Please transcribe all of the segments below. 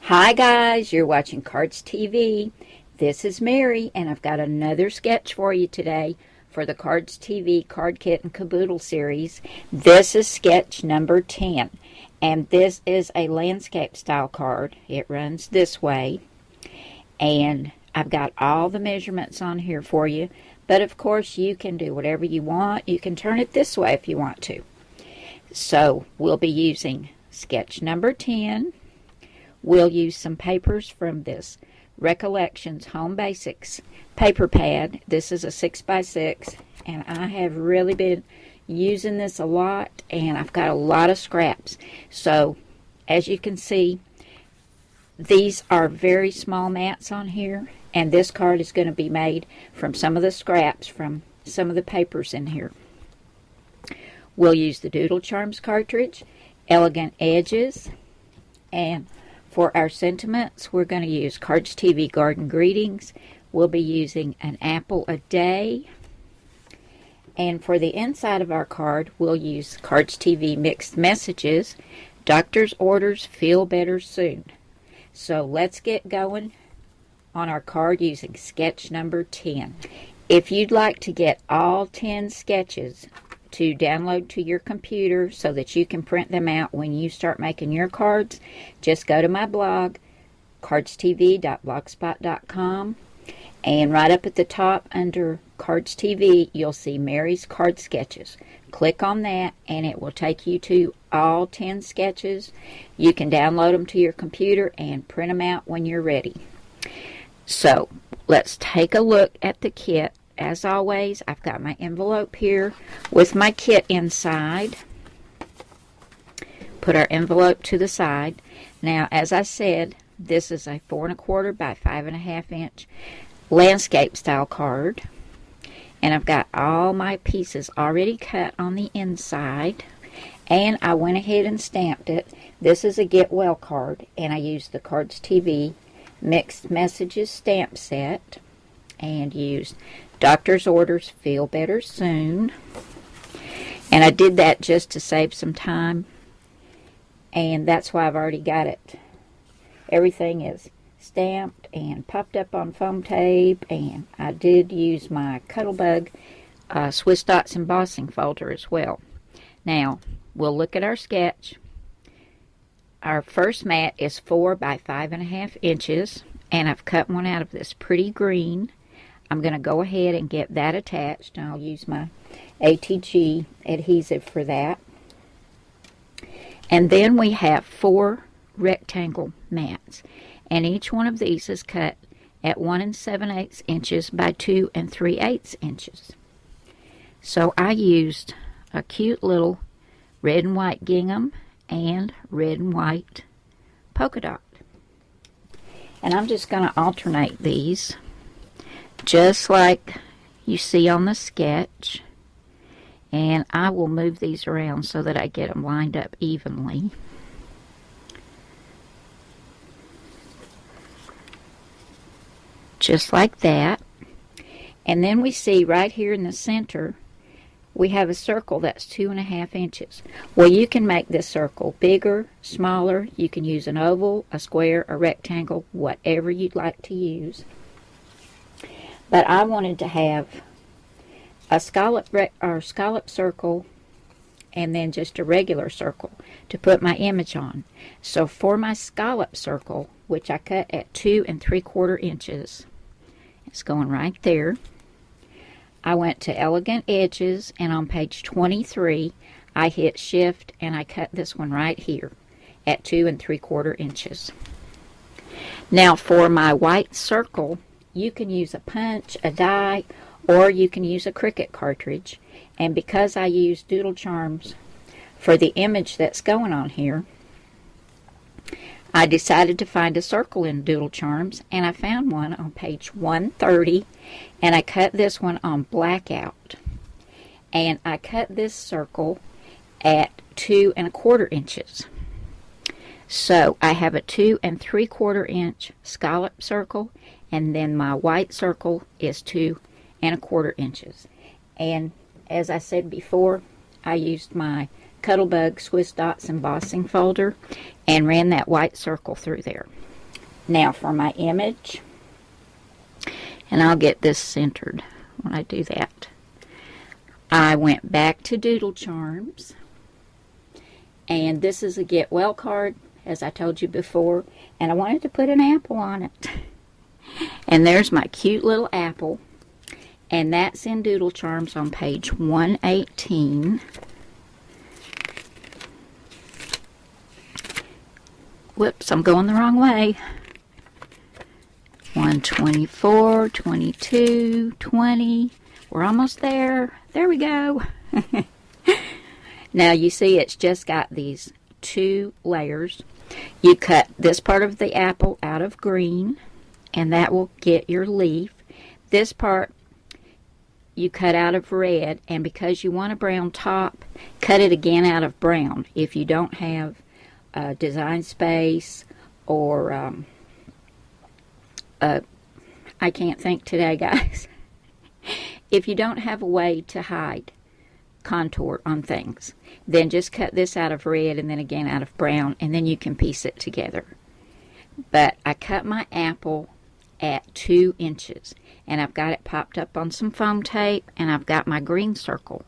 Hi guys, you're watching Cardz TV. This is Mary, and I've got another sketch for you today for the Cardz TV Card Kit and Kaboodle series. This is sketch number 10, and this is a landscape style card. It runs this way, and I've got all the measurements on here for you, but of course you can do whatever you want. You can turn it this way if you want to. So we'll be using sketch number 10. We'll use some papers from this Recollections Home Basics paper pad. This is a 6x6, and I have really been using this a lot, and I've got a lot of scraps. So as you can see, these are very small mats on here, and this card is going to be made from some of the scraps from some of the papers in here. We'll use the Doodle Charms cartridge, Elegant Edges, and for our sentiments, we're going to use Cardz TV Garden Greetings. We'll be using an apple a day. And for the inside of our card, we'll use Cardz TV Mixed Messages, Doctor's Orders, Feel Better Soon. So let's get going on our card using sketch number 10. If you'd like to get all 10 sketches to download to your computer so that you can print them out when you start making your cards, just go to my blog, cardstv.blogspot.com, and right up at the top under Cardz TV, you'll see Mary's Card Sketches. Click on that, and it will take you to all 10 sketches. You can download them to your computer and print them out when you're ready. So let's take a look at the kit. As always, I've got my envelope here with my kit inside. Put our envelope to the side. Now, as I said, this is a 4 1/4 by 5 1/2 inch landscape style card. And I've got all my pieces already cut on the inside. And I went ahead and stamped it. This is a Get Well card, and I used the Cardz TV Mixed Messages stamp set and used Doctor's Orders, Feel Better Soon. And I did that just to save some time, and that's why I've already got it. Everything is stamped and popped up on foam tape, and I did use my Cuddlebug Swiss Dots embossing folder as well. Now, we'll look at our sketch. Our first mat is 4 by 5 1/2 inches, and I've cut one out of this pretty green. I'm going to go ahead and get that attached, and I'll use my ATG adhesive for that. And then we have 4 rectangle mats, and each one of these is cut at 1 7/8 inches by 2 3/8 inches. So I used a cute little red and white gingham and red and white polka dot. And I'm just going to alternate these, just like you see on the sketch, and I will move these around so that I get them lined up evenly. Just like that. And then we see right here in the center, we have a circle that's 2 1/2 inches. Well, you can make this circle bigger, smaller. You can use an oval, a square, a rectangle, whatever you'd like to use. But I wanted to have a scallop circle and then just a regular circle to put my image on. So for my scallop circle, which I cut at 2 3/4 inches, it's going right there. I went to Elegant Edges, and on page 23, I hit Shift, and I cut this one right here at 2 3/4 inches. Now for my white circle, you can use a punch, a die, or you can use a Cricut cartridge. And because I used Doodle Charms for the image that's going on here, I decided to find a circle in Doodle Charms, and I found one on page 130, and I cut this one on blackout. And I cut this circle at 2 1/4 inches. So I have a 2 3/4 inch scallop circle, and then my white circle is 2 1/4 inches. And as I said before, I used my Cuddlebug Swiss Dots embossing folder and ran that white circle through there. Now for my image, and I'll get this centered when I do that. I went back to Doodle Charms, and this is a Get Well card, as I told you before, and I wanted to put an apple on it. And there's my cute little apple, and that's in Doodle Charms on page 118. Whoops, I'm going the wrong way. 124, 22, 20. We're almost there. There we go. Now you see it's just got these 2 layers. You cut this part of the apple out of green, and that will get your leaf. This part you cut out of red, and because you want a brown top, cut it again out of brown. If you don't have design space, or I can't think today, guys. If you don't have a way to hide contour on things, then just cut this out of red and then again out of brown, and then you can piece it together. But I cut my apple at 2 inches, and I've got it popped up on some foam tape, and I've got my green circle,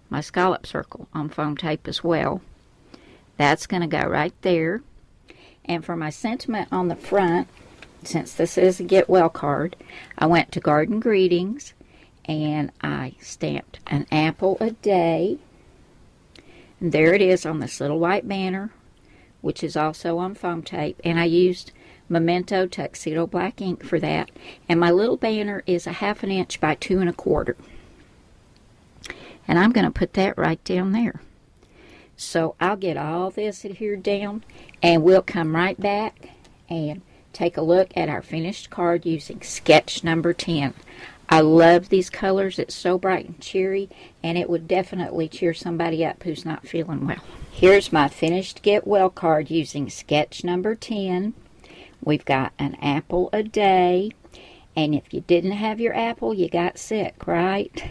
my scallop circle, on foam tape as well. That's going to go right there. And for my sentiment on the front, since this is a Get Well card, I went to Garden Greetings, and I stamped an apple a day. And there it is on this little white banner, which is also on foam tape. And I used Memento Tuxedo Black ink for that. And my little banner is a 1/2 inch by 2 1/4. And I'm going to put that right down there. So I'll get all this adhered down, and we'll come right back and take a look at our finished card using sketch number 10. I love these colors. It's so bright and cheery, and it would definitely cheer somebody up who's not feeling well. Here's my finished Get Well card using sketch number 10. We've got an apple a day, and if you didn't have your apple, you got sick, right?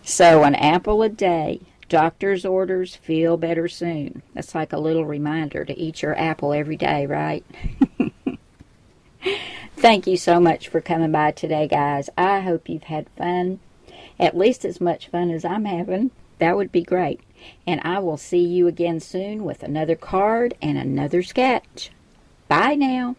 So an apple a day. Doctor's orders, feel better soon. That's like a little reminder to eat your apple every day, right? Thank you so much for coming by today, guys. I hope you've had fun, at least as much fun as I'm having. That would be great. And I will see you again soon with another card and another sketch. Bye now.